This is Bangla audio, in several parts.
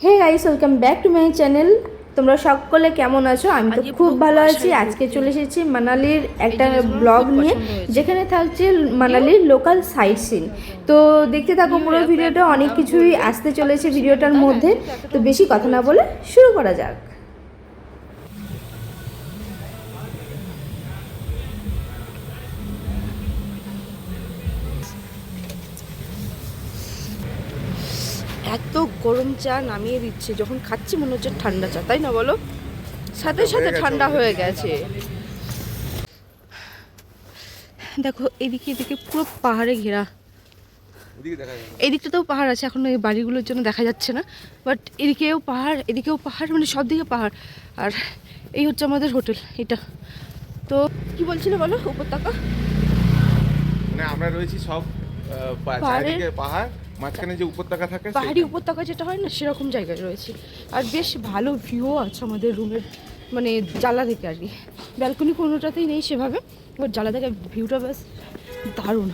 Hey guys, welcome back to my channel. তোমরা সকলে কেমন আছো? আমি তো খুব ভালো আছি। আজকে চলে এসেছি মানালির একটা ব্লগ নিয়ে, যেখানে থাকছে মানালির লোকাল সাইট সিন। তো দেখতে থাকো পুরো ভিডিওটা, অনেক কিছুই আসতে চলেছে ভিডিওটার মধ্যে। তো বেশি কথা না বলে শুরু করা যাক। এত গরম চা নামিয়ে দিচ্ছে, যখন খাচ্ছি মনে হচ্ছে ঠান্ডা চা, তাই না বলো? সাথে সাথে ঠান্ডা হয়ে গেছে। দেখো এদিকে এদিকে পুরো পাহাড়ে ঘেরা। এই দিকটাতেও পাহাড় আছে, এখন এই বাড়িগুলোর জন্য দেখা যাচ্ছে না, বাট এদিকেও পাহাড় এদিকেও পাহাড়, মানে সব দিকে পাহাড়। আর এই হচ্ছে আমাদের হোটেল এটা। তো কি বলছিলে বলো? উপত্যকা মানে আমরা রয়েছি সব চারিদিকে পাহাড়, মাঝখানে যে উপত্যকা থাকে পাহাড়ি উপত্যকা যেটা হয় না, সেরকম জায়গায় রয়েছে। আর বেশ ভালো ভিউ আছে আমাদের রুমের, মানে জানলা থেকে আর কি। ব্যালকনি কোনোটাতেই নেই সেভাবে, বাট জানলা থেকে ভিউটা বেশ দারুণ।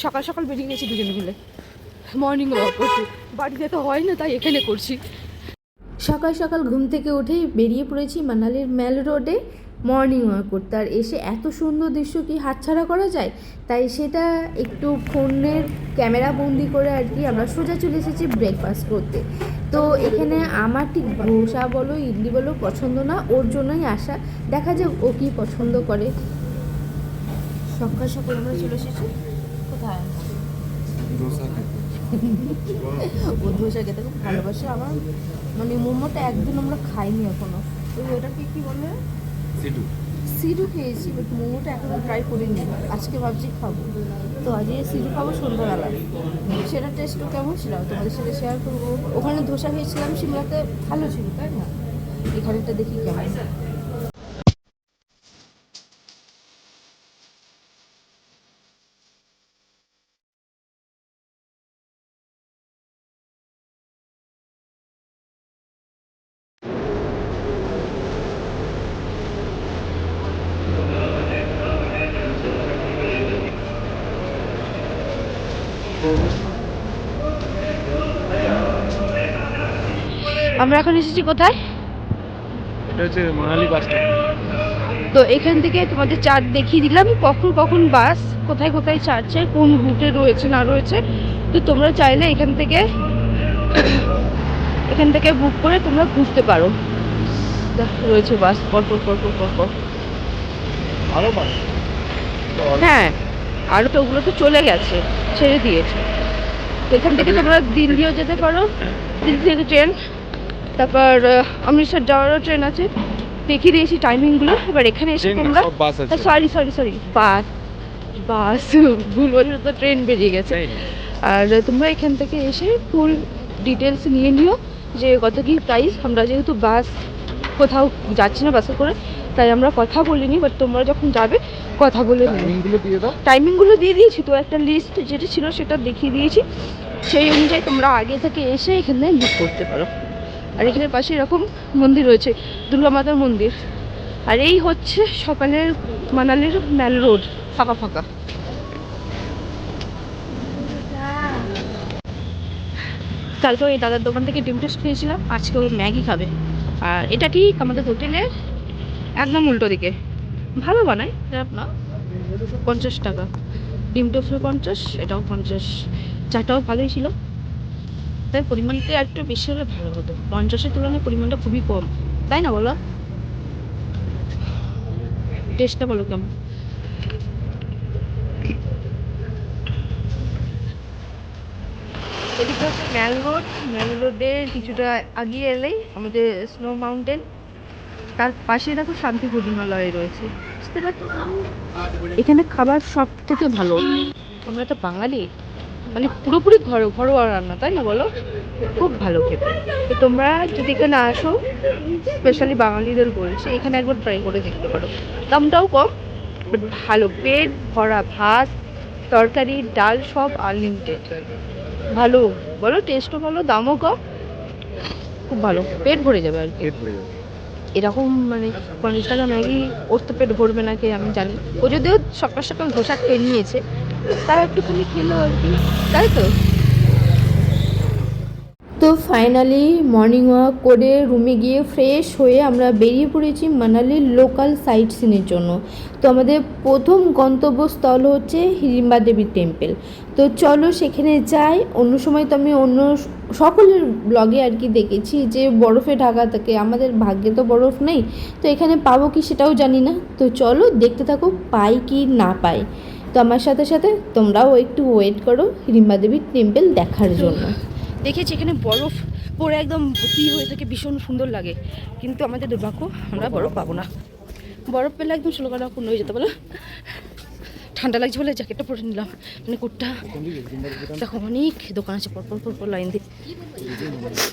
সকাল সকাল বেরিয়ে গেছি দুজনে মিলে মর্নিং ওয়াক করছি। বাড়িতে তো হয় না, তাই এখানে করছি। সকাল সকাল ঘুম থেকে উঠেই বেরিয়ে পড়েছি মানালির মেল রোডে মর্নিং ওয়াক করতে। আর এসে এত সুন্দর দৃশ্য কি হাতছাড়া করা যায়? তাই সেটা একটু ফোনের ক্যামেরা বন্দি করে আর কি আমরা সোজা চলে এসেছি ব্রেকফাস্ট করতে। তো এখানে আমার ঠিক ধোসা বলো ইডলি বলো পছন্দ না, ওর জন্যই আসা। দেখা যাক ও কী পছন্দ করে। সকাল সকাল আমরা চলে এসেছি কোথায়? ও ধোসা খেতে খুব ভালোবাসে। আমার মানে মোমোটা একদিন আমরা খাইনি এখনো। তো ওটাকে কি বলে? সিডু খেয়েছি, বাট মোমোটা এখনো ট্রাই করিনি। আজকে ভাবছি খাবো। তো আজকে সিডু খাবো সন্ধ্যাবেলা। সেটা টেস্টও কেমন ছিল তোমাদের সাথে শেয়ার করবো। ওখানে ধোসা খেয়েছিলাম সিমলাতে, ভালো ছিল তাই না? এখানেটা দেখি কেমন। আমরা এখন এসেছি কোথায়? এটা হচ্ছে মানালি বাস স্ট্যান্ড। তো এখান থেকে তোমাদের চার্ট দেখিয়ে দিলাম, কখন কখন বাস কোথায় কোথায় ছাড়ছে, কোন রুটে রয়েছে না রয়েছে। তো তোমরা চাইলে এখান থেকে বুক করে তোমরা ঘুরতে পারো। রয়েছে বাস পরপর পরপর পরপর। আরো বাস? হ্যাঁ, আরও তো ওগুলো তো চলে গেছে, ছেড়ে দিয়েছে। তো এখান থেকে তোমরা দিল্লিও যেতে পারো, দিল্লি থেকে ট্রেন। তারপর অমৃতসর যাওয়ারও ট্রেন আছে, দেখিয়ে দিয়েছি টাইমিংগুলো। এবার এখানে এসে তোমরা সরি বাস বাস ভুল বলে তো ট্রেন বেরিয়ে গেছে। আর তোমরা এখান থেকে এসে ফুল ডিটেলস নিয়ে নিও যে কত কী প্রাইস। আমরা যেহেতু বাস কোথাও যাচ্ছি না বাসে করে, তাই আমরা কথা বলিনি, বাট তোমরা যখন যাবে কথা বলে টাইমিংগুলো দিয়ে দিয়েছি। তো একটা লিস্ট যেটা ছিল সেটা দেখিয়ে দিয়েছি, সেই অনুযায়ী তোমরা আগে থেকে এসে এখানে বুক করতে পারো। আর এখানে পাশে এরকম মন্দির রয়েছে, দুর্গা মাতার মন্দির। আর এই হচ্ছে সকালের মানালির মেল রোড, ফাঁকা ফাঁকা। কালকে ওই দাদার দোকান থেকে ডিম টোস্ট খেয়েছিলাম, আজকে ওই ম্যাগি খাবে। আর এটা ঠিক আমাদের হোটেলের একদম উল্টো দিকে। ভালো বানায়, খারাপ না। 50 টাকা ডিম টোস্ট, 50, এটাও 50। চাটাও ভালোই ছিল, তাই পরিমাণটা একটু বেশি হলে ভালো হতো। 50-এর তুলনায় পরিমাণটা খুবই কম, তাই না বলো? টেস্টটা বলো কেমন। এদিকে হচ্ছে ম্যাল রোড। ম্যাল রোডের কিছুটা আগিয়ে এলেই আমাদের স্নো মাউন্টেন, তার পাশে দেখো শান্তিপুর হিমালয় রয়েছে। বুঝতে পারছো? এখানে খাবার সব থেকে ভালো। আমরা তো বাঙালি, মানে পুরোপুরি ঘরোয়া রান্না, তাই না বলো? খুব ভালো খেতে। তো তোমরা যদি এখানে আসো, স্পেশালি বাঙালিদের বলছি, এখানে একবার ট্রাই করে দেখতে পারো। দামটাও কম, বাট ভালো। পেট ভরা ভাত, তরকারি, ডাল সব আনলিমিটেড। ভালো বলো, টেস্টও ভালো, দামও কম, খুব ভালো। পেট ভরে যাবে আর কি। এরকম মানে 50 টাকা ম্যাগি, ওর তো পেট ভরবে না কে আমি জানি। ও যদিও সকাল সকাল ধোসা খেয়ে নিয়েছে, তার একটুখানি খেলো আর কি, তাই তো। তো ফাইনালি মর্নিং ওয়াক করে রুমে গিয়ে ফ্রেশ হয়ে আমরা বেরিয়ে পড়েছি মানালির লোকাল সাইট সিনের জন্য। তো আমাদের প্রথম গন্তব্যস্থল হচ্ছে হিড়িম্বা দেবী টেম্পল। তো চলো সেখানে যাই। অন্য সময় তো আমি অন্য সকলের ব্লগে আর কি দেখেছি যে বরফে ঢাকা থাকে, আমাদের ভাগ্যে তো বরফ নেই, তো এখানে পাবো কি সেটাও জানি না। তো চলো দেখতে থাকো পাই কি না পাই। তো আমার সাথে সাথে তোমরাও একটু ওয়েট করো হিড়িম্বা দেবী টেম্পল দেখার জন্য। দেখেছি এখানে বরফ পরে একদম ভর্তি হয়ে থাকে, ভীষণ সুন্দর লাগে, কিন্তু আমাদের দুর্ভাগ্য আমরা বরফ পাবো না। বরফ পেলে একদম ষোলো পূর্ণ হয়ে যেতে বলো। ঠান্ডা লাগছে বলে জ্যাকেটটা পরে নিলাম, মানে কোটটা। দেখো অনেক দোকান আছে পরপর লাইন দিয়ে,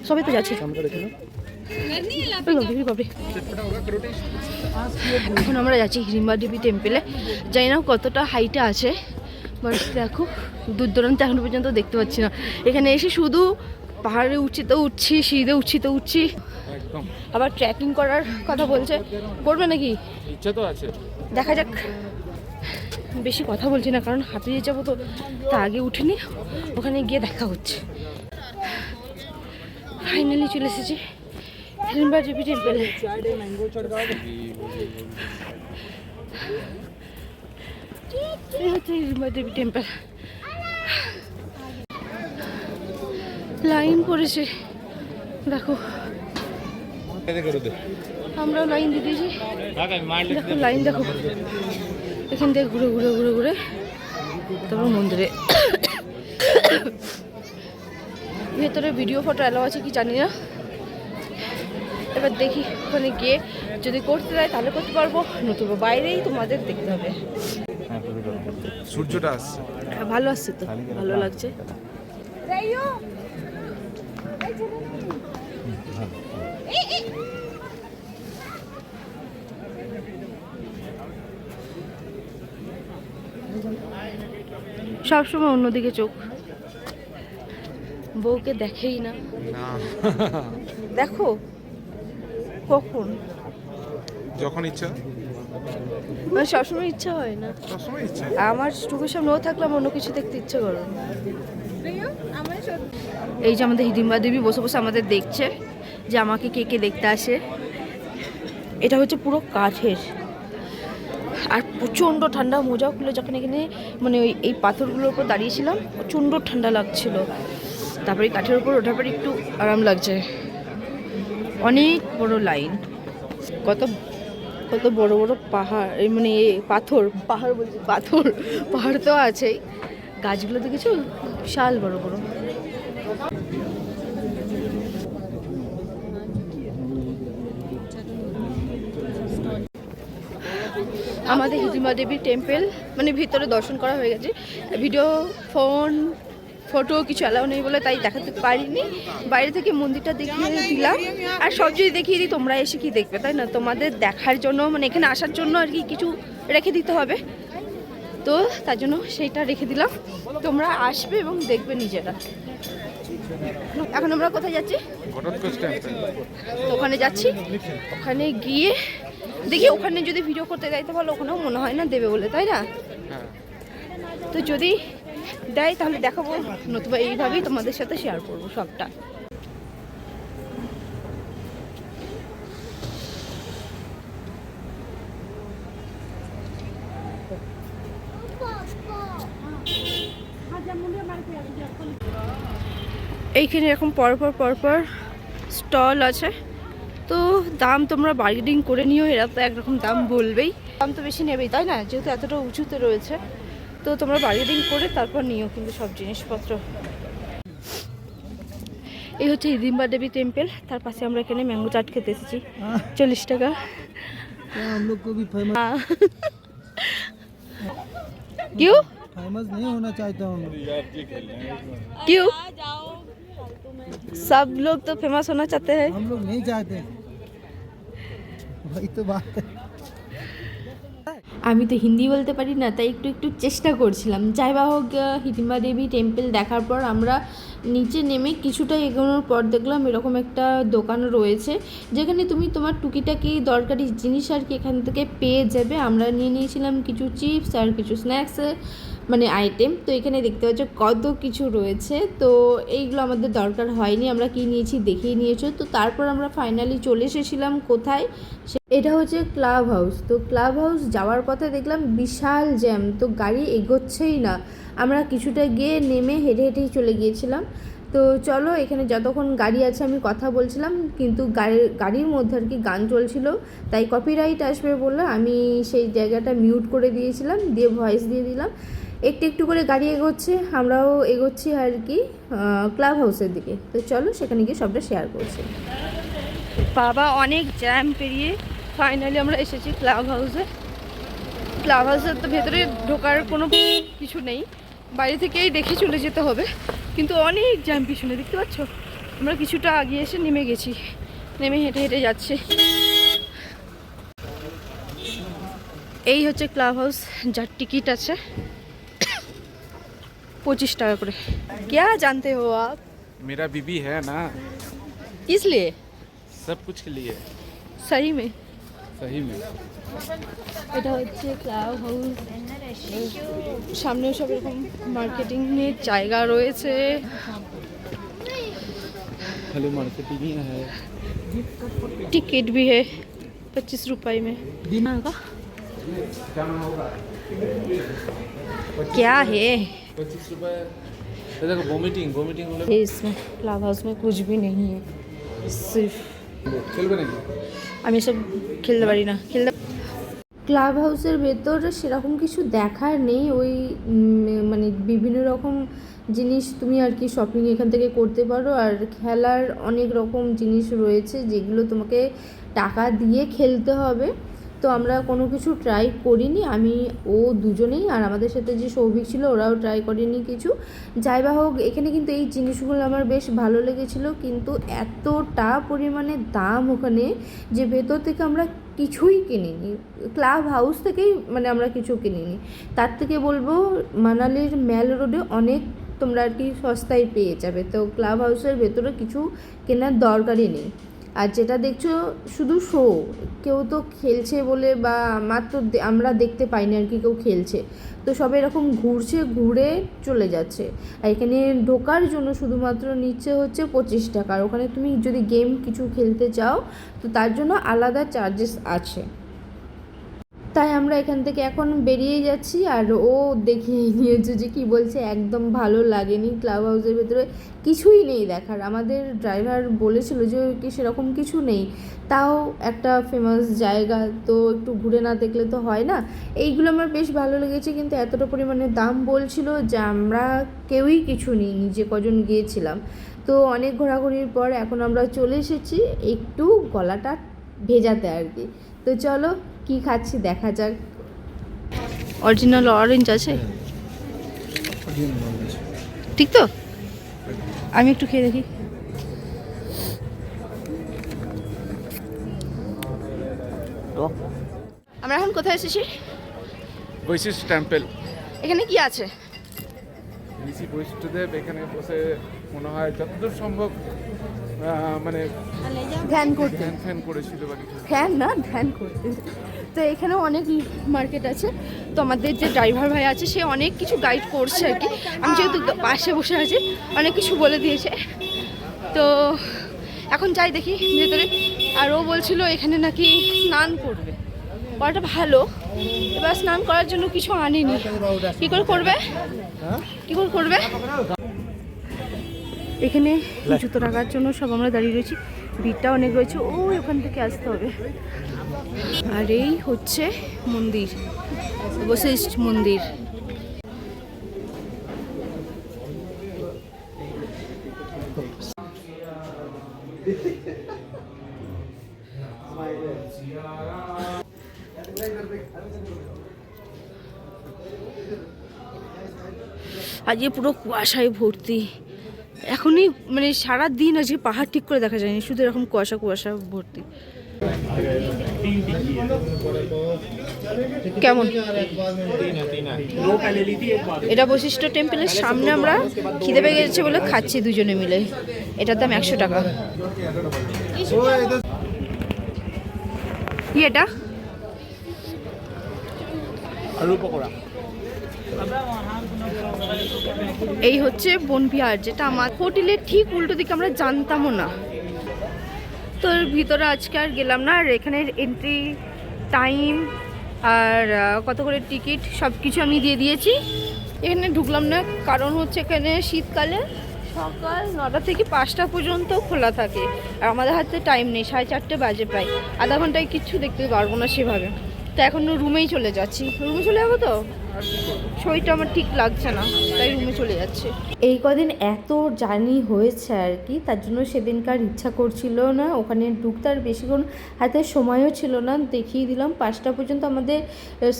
সবাই তো যাচ্ছে। এখন আমরা যাচ্ছি হিড়িম্বা দেবী টেম্পলে। জানি না কতটা হাইটে আছে, বাট দেখো দূর দূরান্তে এখনো পর্যন্ত দেখতে পাচ্ছি না। এখানে এসে শুধু পাহাড়ে উঠছি তো উঠছি, সিঁড়িতে উঠছি তো উঠছি। আবার ট্রেকিং করার কথা বলছে, করবে নাকি? ইচ্ছা তো আছে, দেখা যাক। বেশি কথা বলছি না কারণ হাঁপিয়ে যাবো, তো তা আগে উঠিনি, ওখানে গিয়ে দেখা হচ্ছে। ফাইনালি চলে এসেছি হিড়িম্বা দেবী টেম্পলে। এই হচ্ছে হিড়িম্বা দেবী টেম্পল। লাইন পড়েছে দেখো, আমরাও লাইন দিয়ে দিয়েছি। দেখো লাইন দেখো, এখান থেকে ঘুরে ঘুরে ঘুরে ঘুরে তারপর মন্দিরে। ভেতরে ভিডিও ফটো অ্যালাউ আছে কি জানি না, এবার দেখি ওখানে গিয়ে যদি করতে দেয় তাহলে করতে পারবো, নতুবা বাইরেই তোমাদের দেখতে হবে। সূর্যটা আসছে, ভালো আসছে তো, ভালো লাগছে। সবসময় অন্যদিকে চোখ, বউকে দেখেই না। দেখো কখন, যখন ইচ্ছা, মানে সবসময় ইচ্ছা হয় না। সবসময় ইচ্ছা। আমার চোখের সামনে ও থাকলে অন্য কিছু দেখতে ইচ্ছে করো। এই যে আমাদের হিড়িম্বা দেবী বসে বসে আমাদের দেখছে যে আমাকে কে কে দেখতে আসে। এটা হচ্ছে পুরো কাঠের, আর প্রচণ্ড ঠান্ডা। মোজা খুলে যখন এখানে মানে এই পাথরগুলোর উপর দাঁড়িয়েছিলাম, প্রচণ্ড ঠান্ডা লাগছিল। তারপরে কাঠের উপর ওঠার পর একটু আরাম লাগছে। অনেক বড় লাইন, কত কত বড় বড় পাহাড়, এই মানে পাথর, পাহাড় বলছি পাথর, পাহাড় তো আছেই। গাছগুলো দেখেছো বিশাল বড় বড়। আমাদের হিড়িম্বা দেবী টেম্পল মানে ভিতরে দর্শন করা হয়ে গেছে। ভিডিও ফটো কিছু অ্যালাউ নেই বলে তাই দেখাতে পারিনি। বাইরে থেকে মন্দিরটা দেখিয়ে দিলাম, আর সব যদি দেখিয়ে দিই তোমরা এসে কি দেখবে, তাই না? তোমাদের দেখার জন্য মানে এখানে আসার জন্য আর কি কিছু রেখে দিতে হবে, তো তার জন্য সেইটা রেখে দিলাম। তোমরা আসবে এবং দেখবে নিজেরা। এখন আমরা কোথায় যাচ্ছি? তো ওখানে যাচ্ছি, ওখানে গিয়ে দেখি ওখানে যদি ভিডিও করতে দেয় তো ভালো, ওখানেও মনে হয় না দেবে বলে, তাই না? তো যদি দেয় তাহলে দেখাবো, নতুবা এইভাবেই তোমাদের সাথে শেয়ার করবো সবটা। এইখানে এরকম পরপর স্টল আছে, তো দাম তোমরা বার্গেনিং করে নিও। এরা তো একরকম দাম বলবেই, দাম তো বেশি নেবেই, তাই না? যেহেতু এতটা উঁচুতে রয়েছে, তো তোমরা বার্গেনিং করে তারপর নিও কিন্তু সব জিনিসপত্র। এই হচ্ছে হিড়িম্বা দেবী টেম্পল, তার পাশে আমরা এখানে ম্যাঙ্গো চাট খেতে এসেছি, 40 টাকা। क्यों फेमस नहीं होना चाहता हूँ क्यों? सब लोग तो फेमस होना चाहते हैं, हम लोग नहीं चाहते, वही तो बात है। আমি তো হিন্দি বলতে পারি না, তাই একটু একটু চেষ্টা করছিলাম। যাই বা হোক, হিড়িম্বা দেবী টেম্পল দেখার পর আমরা নিচে নেমে কিছুটা এগোনোর পর দেখলাম এরকম একটা দোকান রয়েছে যেখানে তুমি তোমার টুকিটাকি দরকারি জিনিস আর কি এখান থেকে পেয়ে যাবে। আমরা নিয়ে নিয়েছিলাম কিছু চিপস আর কিছু স্ন্যাক্স, মানে আইটেম। তো এখানে দেখতে পাচ্ছ কত কিছু রয়েছে। তো এইগুলো আমাদের দরকার হয়নি, আমরা কি নিয়েছি দেখেই নিয়েছো। তো তারপর আমরা ফাইনালি চলে এসেছিলাম কোথায়, এটা হচ্ছে ক্লাব হাউস। তো ক্লাব হাউস যাওয়ার পথে দেখলাম বিশাল জ্যাম, তো গাড়ি এগোচ্ছেই না। আমরা কিছুটা গিয়ে নেমে হেঁটে হেঁটেই চলে গিয়েছিলাম। তো চলো, এখানে যতক্ষণ গাড়ি আছে আমি কথা বলছিলাম, কিন্তু গাড়ির মধ্যে আর কি গান চলছিল, তাই কপিরাইট আসবে বলে আমি সেই জায়গাটা মিউট করে দিয়েছিলাম, দিয়ে ভয়েস দিয়ে দিলাম। একটু একটু করে গাড়ি এগোচ্ছে, আমরাও এগোচ্ছি আর কি ক্লাব হাউসের দিকে। তো চলো সেখানে গিয়ে সবটা শেয়ার করছি। বাবা, অনেক জ্যাম পেরিয়ে ফাইনালি আমরা এসেছি ক্লাব হাউসে। ক্লাব হাউসের তো ভেতরে ঢোকার কোনো কিছু নেই, বাইরে থেকেই দেখে চলে যেতে হবে, কিন্তু অনেক জ্যাম পিছনে দেখতে পাচ্ছ। আমরা কিছুটা আগিয়ে এসে নেমে গেছি, নেমে হেঁটে হেঁটে যাচ্ছে। এই হচ্ছে ক্লাব হাউস, যার টিকিট আছে 25 টাকা করে। क्या जानते हो आप? मेरा बीबी है ना, किस लिए? सब कुछ के लिए। सही में सही में। এটা হচ্ছে ক্লাব হাউস, সামনেও সব এরকম মার্কেটিং এর জায়গা রয়েছে। खाली मार्केटिंग ही है। टिकट भी है 25 रुपए में। क्या है 25 रुपए। देखो वोमिटिंग वोमिटिंग वाले ये इसमें क्लाब हाउस में कुछ भी नहीं है, सिर्फ चलবে নাকি? আমি সব খেলতে পারি না, খেলতে ক্লাব হাউসের ভেতরে সেরকম কিছু দেখার নেই, ওই মানে বিভিন্ন রকম জিনিস তুমি আর কি শপিং এখান থেকে করতে পারো, আর খেলার অনেক রকম জিনিস রয়েছে যেগুলো তোমাকে টাকা দিয়ে খেলতে হবে। তো আমরা কোনো কিছু ট্রাই করিনি, আমি ও দুজনেই, আর আমাদের সাথে যে সৌভিক ছিল ওরাও ট্রাই করেনি কিছু। যাই বা হোক, এখানে কিন্তু এই জিনিসগুলো আমার বেশ ভালো লেগেছিলো, কিন্তু এতটা পরিমাণে দাম ওখানে যে ভেতর থেকে আমরা কিছুই কিনিনি। ক্লাব হাউস থেকেই মানে আমরা কিছু কিনিনি। তার থেকে বলবো মানালির ম্যাল রোডে অনেক তোমরা আর কি সস্তায় পেয়ে যাবে। তো ক্লাব হাউসের ভেতরে কিছু কেনার দরকারই নেই। আর যেটা দেখছো শুধু শো, কেউ তো খেলছে বলে বা মাত্র আমরা দেখতে পাইনি আর কি কেউ খেলছে, তো সব এরকম ঘুরছে, ঘুরে চলে যাচ্ছে। আর এখানে ঢোকার জন্য শুধুমাত্র নিচ্ছে হচ্ছে 25 টাকা, আর ওখানে তুমি যদি গেম কিছু খেলতে চাও তো তার জন্য আলাদা চার্জেস আছে। তাই আমরা এখান থেকে এখন বেরিয়ে যাচ্ছি। আর ও দেখিয়ে নিয়েছে যে কী বলছে, একদম ভালো লাগেনি। ক্লাব হাউসের ভেতরে কিছুই নেই দেখার। আমাদের ড্রাইভার বলেছিল যে কি সেরকম কিছু নেই, তাও একটা ফেমাস জায়গা, তো একটু ঘুরে না দেখলে তো হয় না। এইগুলো আমার বেশ ভালো লেগেছে, কিন্তু এতটা পরিমাণে দাম বলছিল যে আমরা কেউই কিছু নিইনি, যে কজন গিয়েছিলাম। তো অনেক ঘোরাঘুরির পর এখন আমরা চলে এসেছি একটু গলাটা ভেজাতে আর কি। তো চলো কি খাচ্ছি দেখা যাক। অরিজিনাল অরেঞ্জ আছে, ঠিক তো? আমি একটু খেয়ে দেখি। আমরা এখন কোথায় এসেছি? বৈশিষ্ট্য টেম্পল। এখানে কি আছে? ঋষি বৈষ্ণদেব এখানে বসে মনে হয় যতদূর সম্ভব মানে ধ্যান করতে, ফ্যান করেছিল বা কিছু। ধ্যান না, ধ্যান করতে। তো এখানেও অনেক মার্কেট আছে। তো আমাদের যে ড্রাইভার ভাই আছে সে অনেক কিছু গাইড করছে আর কি। আমি যেহেতু পাশে বসে আছি, অনেক কিছু বলে দিয়েছে। তো এখন যাই দেখি ভেতরে। আর ও বলছিল এখানে নাকি স্নান করবে, করাটা ভালো। এবার স্নান করার জন্য কিছু আনিনি, কী করে করবে, কী করে করবে? এখানে জুতো রাখার জন্য সব আমরা দাঁড়িয়ে রয়েছি, ভিড়টা অনেক রয়েছে, ওই ওখান থেকে আসতে হবে। আর এই হচ্ছে মন্দির, বশিষ্ঠ মন্দির। আজ পুরো কুয়াশায় ভর্তি। এখনই মানে সারা দিন আজকে পাহাড় ঠিক করে দেখা যায়নি, শুধু এরকম কুয়াশা কুয়াশা ভর্তি। কেমন? এটা বশিষ্ঠ টেম্পলের সামনে আমরা খিদে পেয়ে গেছে বলে খাচ্ছি দুজনে মিলে। এটার দাম 100 টাকা। কি এটা? আলু পকোড়া। এই হচ্ছে বনবিহার, যেটা আমার হোটেলের ঠিক উল্টো দিকে, আমরা জানতামও না। তো এর ভিতরে আজকে আর গেলাম না। আর এখানের এন্ট্রি টাইম আর কত করে টিকিট সব কিছু আমি দিয়ে দিয়েছি। এখানে ঢুকলাম না, কারণ হচ্ছে এখানে শীতকালে সকাল 9টা থেকে 5টা পর্যন্ত খোলা থাকে। আর আমাদের হাতে টাইম নেই, 4:30 বাজে প্রায়, আধা ঘন্টায় কিচ্ছু দেখতে পারবো না সেভাবে। তো এখন রুমেই চলে যাচ্ছি। রুমে চলে যাবো তো, শরীরটা আমার ঠিক লাগছে না, তাই রুমে চলে যাচ্ছে। এই কদিন এত জার্নি হয়েছে আর কি, তার জন্য সেদিনকার ইচ্ছা করছিল না ওখানে ঢুকতে, আর বেশিক্ষণ হাতে সময়ও ছিল না। দেখিয়ে দিলাম 5টা পর্যন্ত আমাদের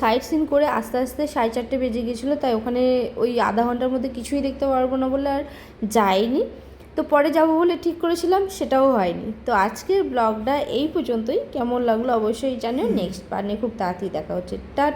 সাইট সিন করে আস্তে আস্তে 4:30 বেজে গিয়েছিলো, তাই ওখানে ওই আধা ঘন্টার মধ্যে কিছুই দেখতে পারবো না বলে আর যাইনি। তো পরে যাব বলে ঠিক করেছিলাম, সেটাও হয়নি। তো আজকের ব্লগটা এই পর্যন্তই। কেমন লাগলো অবশ্যই জানিও। নেক্সট পার্টে খুব তাড়াতাড়ি দেখা হচ্ছে। টাটা।